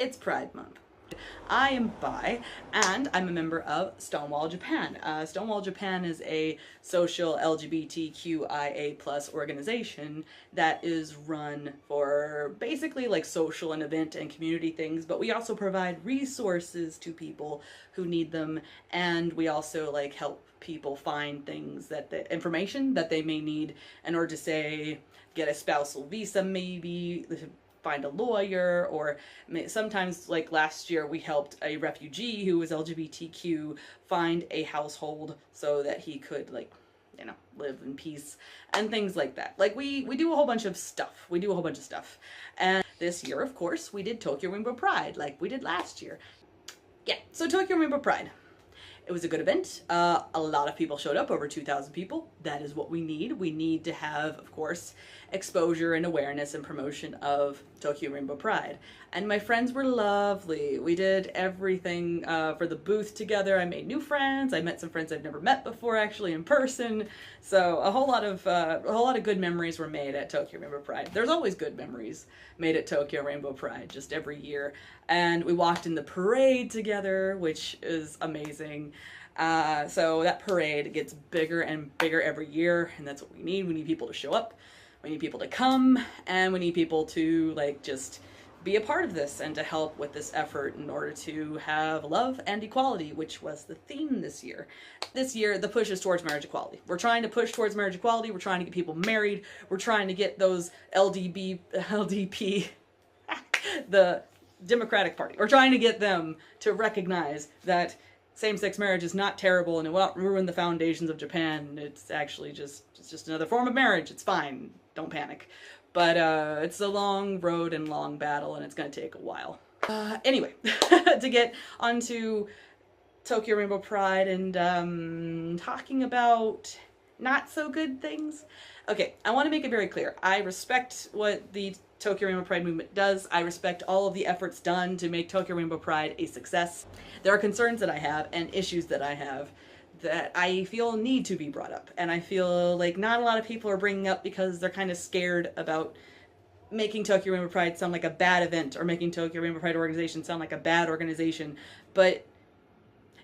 It's Pride Month. I am bi, and I'm a member of Stonewall Japan. Stonewall Japan is a social LGBTQIA plus organization that is run for basically like social and event and community things, but we also provide resources to people who need them, and we also like help people find things that the information that they may need in order to say get a spousal visa, maybe find a lawyer, or sometimes like last year we helped a refugee who was LGBTQ find a household so that he could like, you know, live in peace and things like that. Like we do a whole bunch of stuff. We do a whole bunch of stuff. And this year, of course, we did Tokyo Rainbow Pride like we did last year. Yeah, so Tokyo Rainbow Pride. It was a good event. A lot of people showed up, over 2,000 people. That is what we need. We need to have, of course, exposure and awareness and promotion of Tokyo Rainbow Pride. And my friends were lovely. We did everything for the booth together. I made new friends. I met some friends I've never met before, actually, in person. So a whole lot of good memories were made at Tokyo Rainbow Pride. There's always good memories made at Tokyo Rainbow Pride, just every year. And we walked in the parade together, which is amazing. So that parade gets bigger and bigger every year, and that's what we need. We need people to show up, we need people to come, and we need people to like just be a part of this and to help with this effort in order to have love and equality, which was the theme this year. This year, the push is towards marriage equality. We're trying to push towards marriage equality. We're trying to get people married. We're trying to get those LDP, the Democratic Party. We're trying to get them to recognize that same-sex marriage is not terrible and it won't ruin the foundations of Japan. It's actually just another form of marriage. It's fine. Don't panic. But it's a long road and long battle, and it's going to take a while. Anyway, to get onto Tokyo Rainbow Pride and talking about not so good things. Okay, I want to make it very clear. I respect what the Tokyo Rainbow Pride movement does. I respect all of the efforts done to make Tokyo Rainbow Pride a success. There are concerns that I have and issues that I have that I feel need to be brought up. And I feel like not a lot of people are bringing up because they're kind of scared about making Tokyo Rainbow Pride sound like a bad event or making Tokyo Rainbow Pride organization sound like a bad organization. But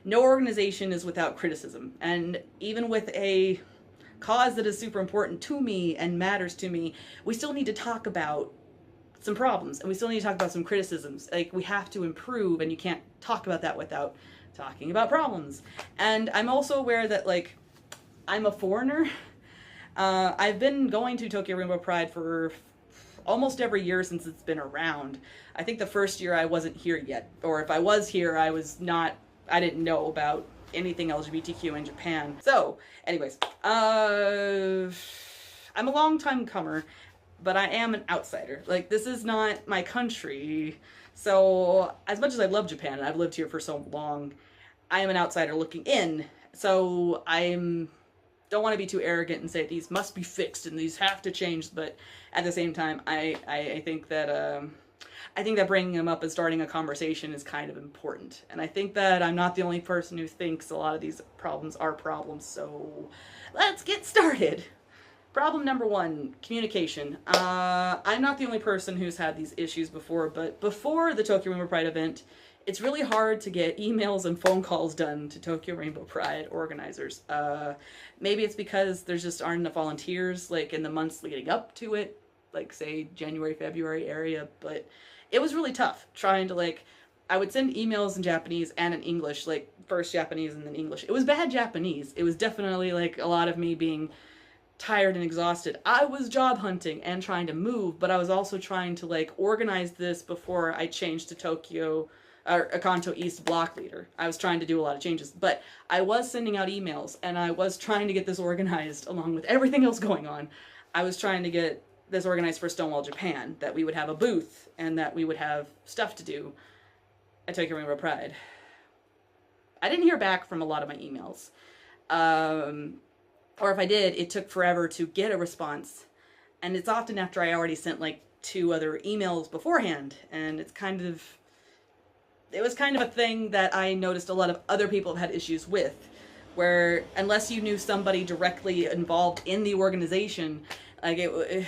no organization is without criticism. And even with a cause that is super important to me and matters to me, we still need to talk about some problems, and we still need to talk about some criticisms. Like, we have to improve, and you can't talk about that without talking about problems. And I'm also aware that, like, I'm a foreigner. I've been going to Tokyo Rainbow Pride for almost every year since it's been around. I think the first year I wasn't here yet, or if I was here, I didn't know about anything LGBTQ in Japan. So, anyways, I'm a long-time comer, but I am an outsider. Like, this is not my country. So, as much as I love Japan, and I've lived here for so long, I am an outsider looking in. So, don't want to be too arrogant and say these must be fixed and these have to change, but at the same time, I think that bringing them up and starting a conversation is kind of important. And I think that I'm not the only person who thinks a lot of these problems are problems, so let's get started. Problem number one, communication. I'm not the only person who's had these issues before, but before the Tokyo Rainbow Pride event, it's really hard to get emails and phone calls done to Tokyo Rainbow Pride organizers. Maybe it's because there just aren't enough volunteers, like, in the months leading up to it, like, say, January, February area, but it was really tough trying to, like, I would send emails in Japanese and in English, like, first Japanese and then English. It was bad Japanese. It was definitely, like, a lot of me being tired and exhausted. I was job hunting and trying to move, but I was also trying to, like, organize this before I changed to Tokyo, or Kanto East block leader. I was trying to do a lot of changes, but I was sending out emails, and I was trying to get this organized along with everything else going on. I was trying to get this organized for Stonewall Japan, that we would have a booth, and that we would have stuff to do at Tokyo Rainbow Pride. I didn't hear back from a lot of my emails. Or if I did, it took forever to get a response. And it's often after I already sent like 2 other emails beforehand. And it was kind of a thing that I noticed a lot of other people have had issues with, where unless you knew somebody directly involved in the organization, like it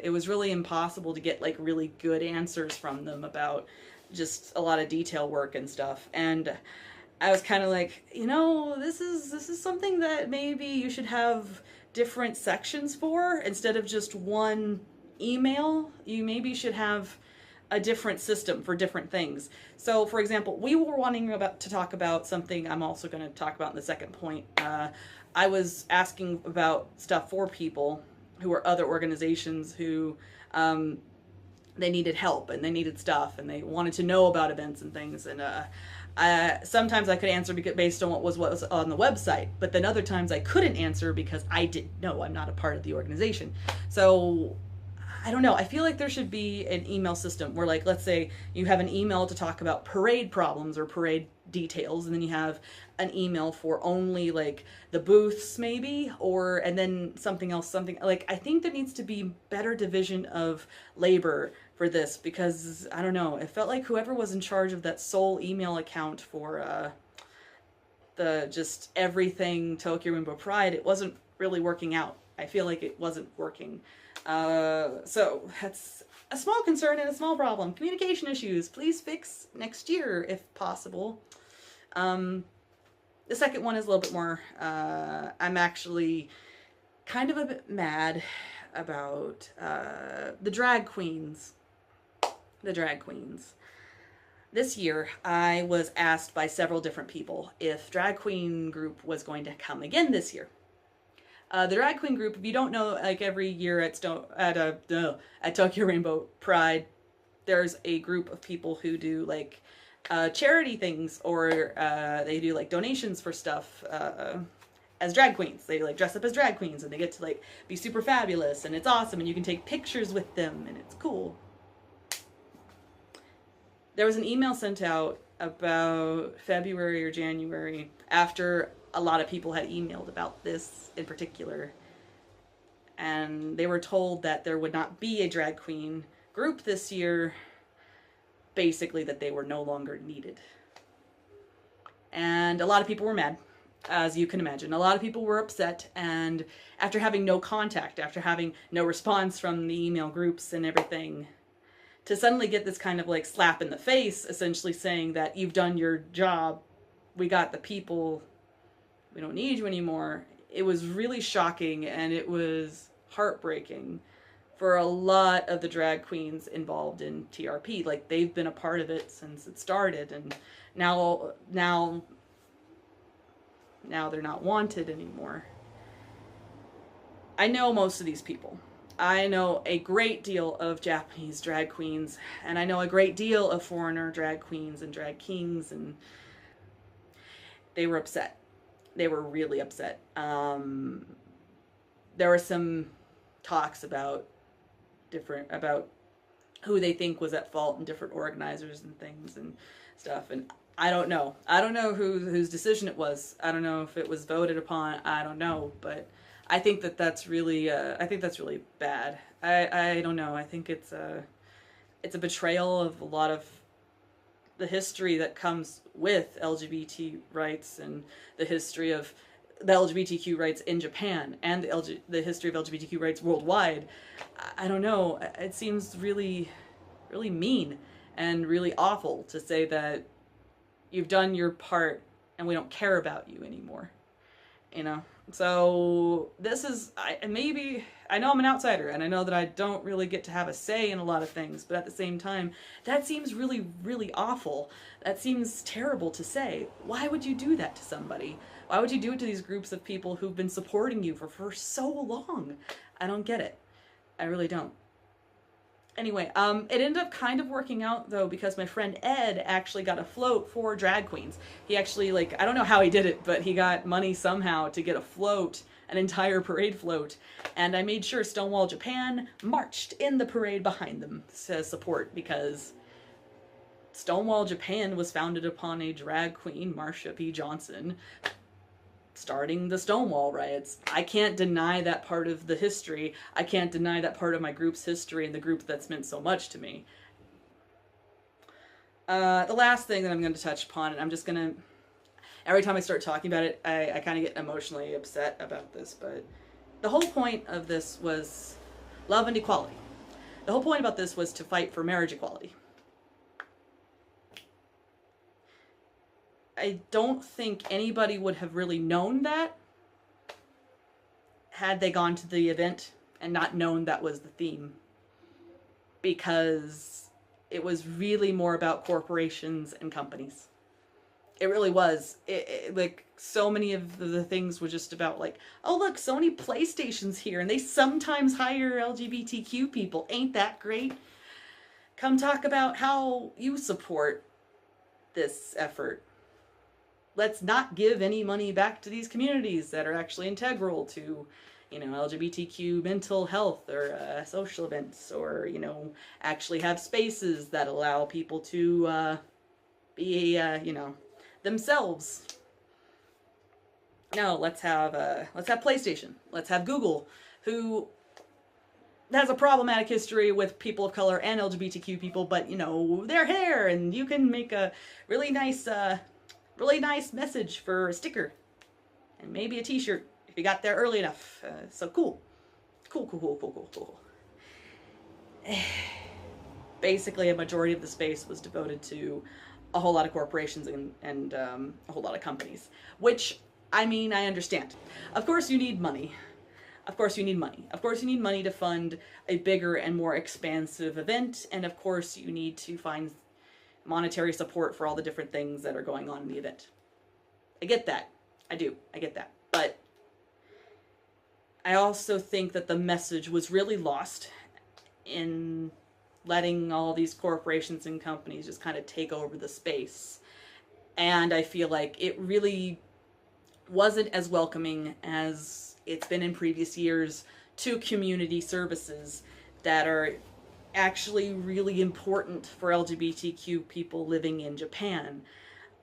was really impossible to get like really good answers from them about just a lot of detail work and stuff. And I was kind of like, you know, this is something that maybe you should have different sections for instead of just one email. You maybe should have a different system for different things. So, for example, we were wanting to talk about something I'm also going to talk about in the second point. I was asking about stuff for people who are other organizations who they needed help and they needed stuff and they wanted to know about events and things. And sometimes I could answer based on what was on the website, but then other times I couldn't answer because I didn't know. I'm not a part of the organization. So I don't know. I feel like there should be an email system where, like, let's say you have an email to talk about parade problems or parade details, and then you have an email for only like the booths maybe, and then something else, something like, I think there needs to be better division of labor for this, because I don't know, it felt like whoever was in charge of that sole email account for the just everything Tokyo Rainbow Pride, it wasn't really working out. I feel like it wasn't working. So that's a small concern and a small problem. Communication issues, please fix next year if possible. The second one is a little bit more, I'm actually kind of a bit mad about the drag queens. The drag queens. This year, I was asked by several different people if Drag Queen Group was going to come again this year. The Drag Queen Group, if you don't know, like every year at Tokyo Rainbow Pride, there's a group of people who do like charity things, or they do like donations for stuff as drag queens. They like dress up as drag queens and they get to like be super fabulous and it's awesome and you can take pictures with them and it's cool. There was an email sent out about February or January after a lot of people had emailed about this in particular, and they were told that there would not be a drag queen group this year, basically that they were no longer needed. And a lot of people were mad, as you can imagine. A lot of people were upset, and after having no contact, after having no response from the email groups and everything, to suddenly get this kind of like slap in the face, essentially saying that you've done your job, we got the people, we don't need you anymore. It was really shocking, and it was heartbreaking for a lot of the drag queens involved in TRP. Like, they've been a part of it since it started, and now they're not wanted anymore. I know most of these people. I know a great deal of Japanese drag queens, and I know a great deal of foreigner drag queens and drag kings, and they were upset. They were really upset. There were some talks about who they think was at fault and different organizers and things and stuff, and I don't know. I don't know whose decision it was. I don't know if it was voted upon. I don't know, but I think that's really bad. I don't know. I think it's a betrayal of a lot of the history that comes with LGBT rights and the history of the LGBTQ rights in Japan and the history of LGBTQ rights worldwide. I don't know. It seems really, really mean and really awful to say that you've done your part and we don't care about you anymore. You know? So this is, I know I'm an outsider and I know that I don't really get to have a say in a lot of things, but at the same time, that seems really, really awful. That seems terrible to say. Why would you do that to somebody? Why would you do it to these groups of people who've been supporting you for so long? I don't get it. I really don't. Anyway, it ended up kind of working out, though, because my friend Ed actually got a float for drag queens. He actually, like, I don't know how he did it, but he got money somehow to get a float, an entire parade float, and I made sure Stonewall Japan marched in the parade behind them to support, because Stonewall Japan was founded upon a drag queen, Marsha P. Johnson, starting the Stonewall riots. I can't deny that part of the history. I can't deny that part of my group's history and the group that's meant so much to me. The last thing that I'm going to touch upon, and I'm just going to, every time I start talking about it, I kind of get emotionally upset about this, but the whole point of this was love and equality. The whole point about this was to fight for marriage equality. I don't think anybody would have really known that had they gone to the event and not known that was the theme, because it was really more about corporations and companies. It really was. Like, so many of the things were just about, like, oh, look, Sony PlayStation's here, and they sometimes hire LGBTQ people. Ain't that great? Come talk about how you support this effort. Let's not give any money back to these communities that are actually integral to, you know, LGBTQ mental health or social events, or, you know, actually have spaces that allow people to be, you know, themselves. No, let's have PlayStation. Let's have Google, who has a problematic history with people of color and LGBTQ people, but, you know, they're here, and you can make a really nice message for a sticker, and maybe a t-shirt if you got there early enough. So cool. Basically, a majority of the space was devoted to a whole lot of corporations and a whole lot of companies, which, I mean, I understand. Of course you need money. Of course you need money. Of course you need money to fund a bigger and more expansive event, and of course you need to find monetary support for all the different things that are going on in the event. I get that. I do. I get that. But I also think that the message was really lost in letting all these corporations and companies just kind of take over the space. And I feel like it really wasn't as welcoming as it's been in previous years to community services that are actually really important for LGBTQ people living in Japan.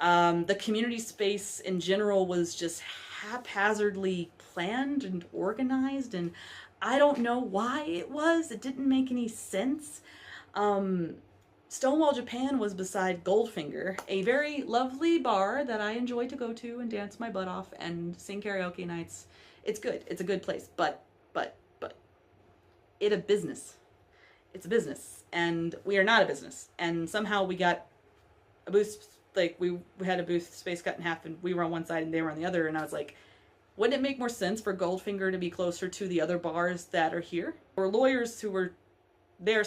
The community space in general was just haphazardly planned and organized, and I don't know why it was. It didn't make any sense. Stonewall Japan was beside Goldfinger, a very lovely bar that I enjoy to go to and dance my butt off and sing karaoke nights. It's good. It's a good place. But it's a business. It's a business, and we are not a business. And somehow we got a booth, like we had a booth space cut in half, and we were on one side and they were on the other. And I was like, wouldn't it make more sense for Goldfinger to be closer to the other bars that are here? Or lawyers who were there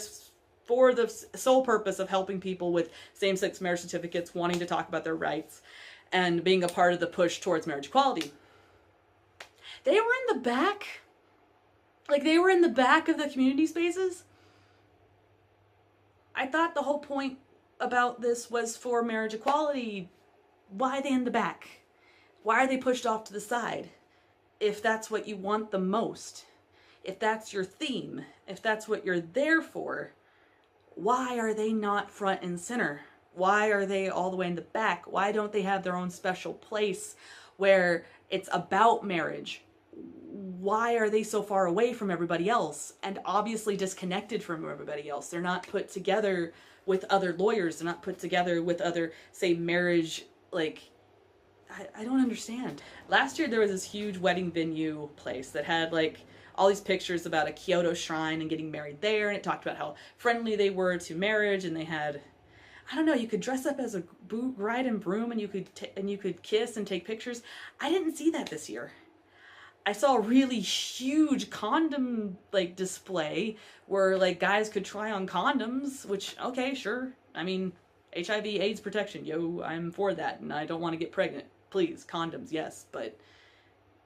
for the sole purpose of helping people with same-sex marriage certificates, wanting to talk about their rights, and being a part of the push towards marriage equality. They were in the back. Like, they were in the back of the community spaces. I thought the whole point about this was for marriage equality. Why are they in the back? Why are they pushed off to the side? If that's what you want the most, if that's your theme, if that's what you're there for, why are they not front and center? Why are they all the way in the back? Why don't they have their own special place where it's about marriage? Why are they so far away from everybody else and obviously disconnected from everybody else? They're not put together with other lawyers. They're not put together with other, say, marriage, like, I don't understand. Last year there was this huge wedding venue place that had, like, all these pictures about a Kyoto shrine and getting married there, and it talked about how friendly they were to marriage, and they had, I don't know, you could dress up as a bride and groom, and you could kiss and take pictures. I didn't see that this year. I saw a really huge condom, like, display where, like, guys could try on condoms, which, okay, sure. I mean, HIV AIDS protection, yo, I'm for that, and I don't want to get pregnant. Please, condoms, yes, but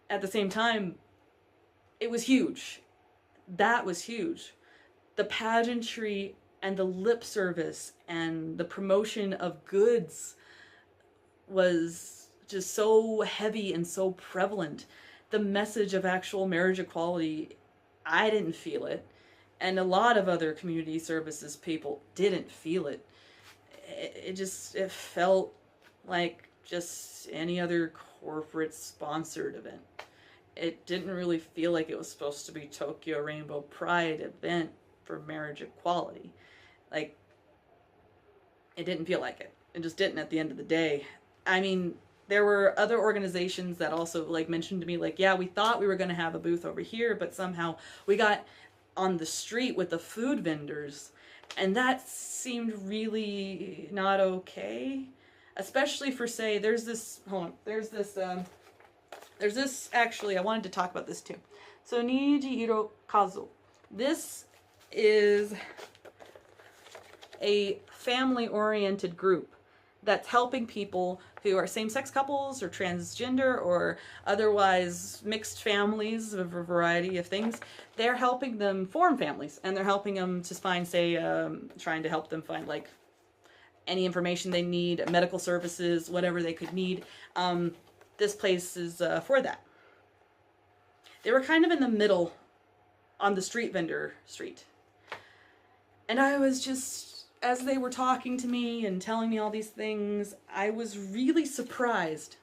at the same time, it was huge. That was huge. The pageantry and the lip service and the promotion of goods was just so heavy and so prevalent. The message of actual marriage equality, I didn't feel it. And a lot of other community services people didn't feel it. It felt like just any other corporate sponsored event. It didn't really feel like it was supposed to be Tokyo Rainbow Pride event for marriage equality. Like, it didn't feel like it. It just didn't at the end of the day. I mean, there were other organizations that also, like, mentioned to me, like, yeah, we thought we were going to have a booth over here, but somehow we got on the street with the food vendors, and that seemed really not okay. especially for, say, there's this, hold on, there's this, actually, I wanted to talk about this too. So, Nijihiro Kazu. This is a family-oriented group that's helping people who are same-sex couples or transgender or otherwise mixed families of a variety of things. They're helping them form families, and they're helping them to find, say, trying to help them find, like, any information they need, medical services, whatever they could need. This place is for that. They were kind of in the middle on the street vendor street. And I was just, as they were talking to me and telling me all these things, I was really surprised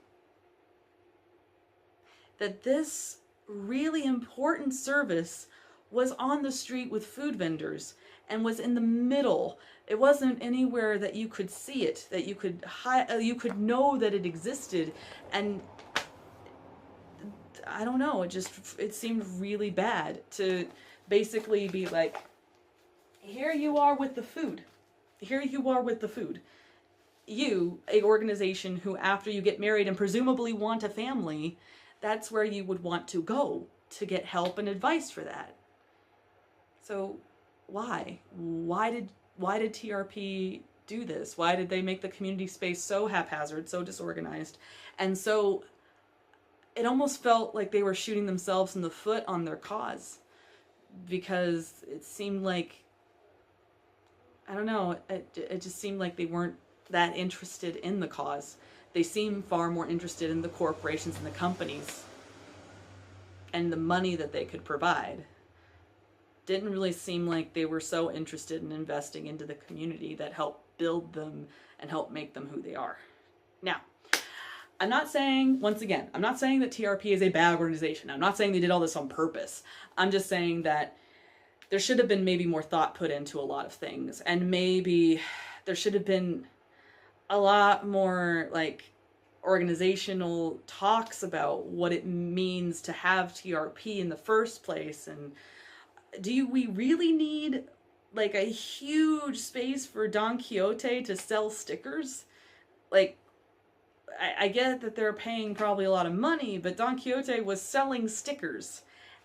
that this really important service was on the street with food vendors and was in the middle. It wasn't anywhere that you could see it, that you could know that it existed. And I don't know, it seemed really bad to basically be like, here you are with the food. Here you are with the food. You, a organization who after you get married and presumably want a family, that's where you would want to go to get help and advice for that. So why? Why did TRP do this? Why did they make the community space so haphazard, so disorganized? And so it almost felt like they were shooting themselves in the foot on their cause, because it seemed like, I don't know, it just seemed like they weren't that interested in the cause. They seemed far more interested in the corporations and the companies and the money that they could provide. Didn't really seem like they were so interested in investing into the community that helped build them and help make them who they are. Now, I'm not saying, once again, I'm not saying that TRP is a bad organization. I'm not saying they did all this on purpose. I'm just saying that there should have been maybe more thought put into a lot of things, and maybe there should have been a lot more like organizational talks about what it means to have TRP in the first place. And do we really need like a huge space for Don Quixote to sell stickers? Like, I get that they're paying probably a lot of money, but Don Quixote was selling stickers,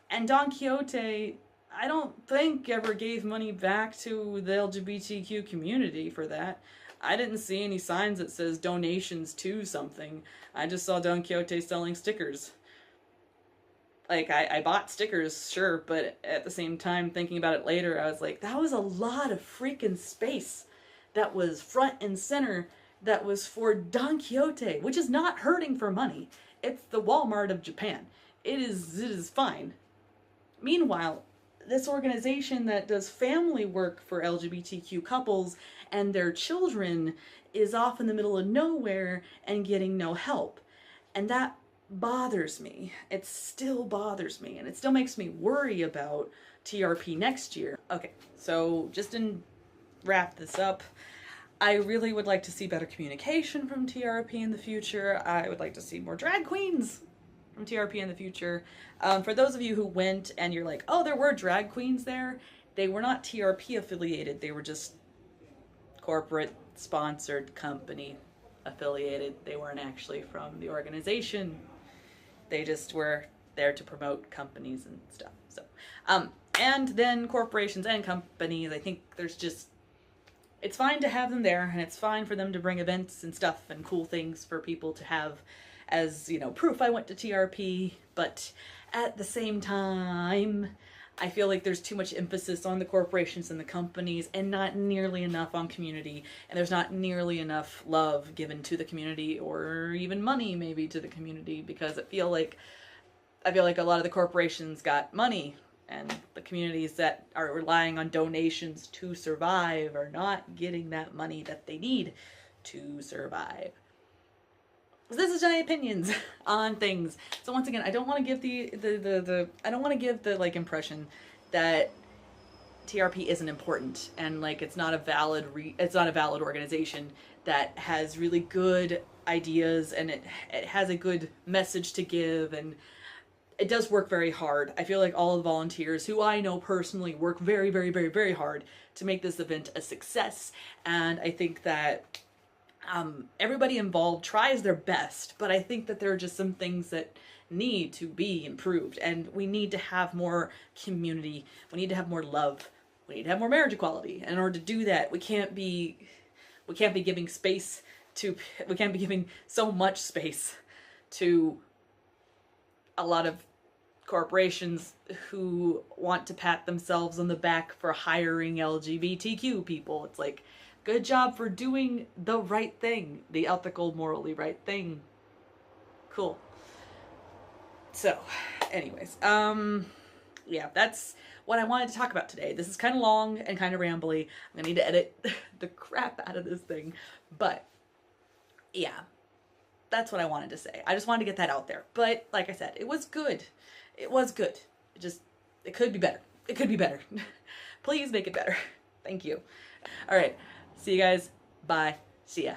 and Don Quixote, I don't think, ever gave money back to the LGBTQ community for that. I didn't see any signs that says donations to something. I just saw Don Quixote selling stickers. Like, I bought stickers, sure, but at the same time, thinking about it later, I was like, that was a lot of freaking space that was front and center that was for Don Quixote, which is not hurting for money. It's the Walmart of Japan. It is fine. Meanwhile, this organization that does family work for LGBTQ couples and their children is off in the middle of nowhere and getting no help. And that bothers me. It still bothers me, and it still makes me worry about TRP next year. Okay, so just to wrap this up, I really would like to see better communication from TRP in the future. I would like to see more drag queens from TRP in the future. For those of you who went and you're like, oh, there were drag queens there, they were not TRP affiliated. They were just corporate sponsored company affiliated. They weren't actually from the organization. They just were there to promote companies and stuff. So, and then corporations and companies, I think there's just, it's fine to have them there, and it's fine for them to bring events and stuff and cool things for people to have as, you know, proof I went to TRP, but at the same time, I feel like there's too much emphasis on the corporations and the companies and not nearly enough on community, and there's not nearly enough love given to the community or even money maybe to the community, because I feel like a lot of the corporations got money and the communities that are relying on donations to survive are not getting that money that they need to survive. So this is my opinions on things. So once again, I don't want to give I don't want to give the like impression that TRP isn't important and like it's not a valid organization that has really good ideas and it has a good message to give, and it does work very hard. I feel like all the volunteers who I know personally work very, very, very, very hard to make this event a success, and I think that everybody involved tries their best, but I think that there are just some things that need to be improved, and we need to have more community. We need to have more love. We need to have more marriage equality. And in order to do that, we can't be giving space to we can't be giving so much space to a lot of corporations who want to pat themselves on the back for hiring LGBTQ people. It's like, good job for doing the right thing, the ethical, morally right thing. Cool. So, anyways, yeah, that's what I wanted to talk about today. This is kind of long and kind of rambly. I'm gonna need to edit the crap out of this thing, but yeah, that's what I wanted to say. I just wanted to get that out there. But like I said, it was good. It was good. It could be better. It could be better. Please make it better. Thank you. All right. See you guys. Bye. See ya.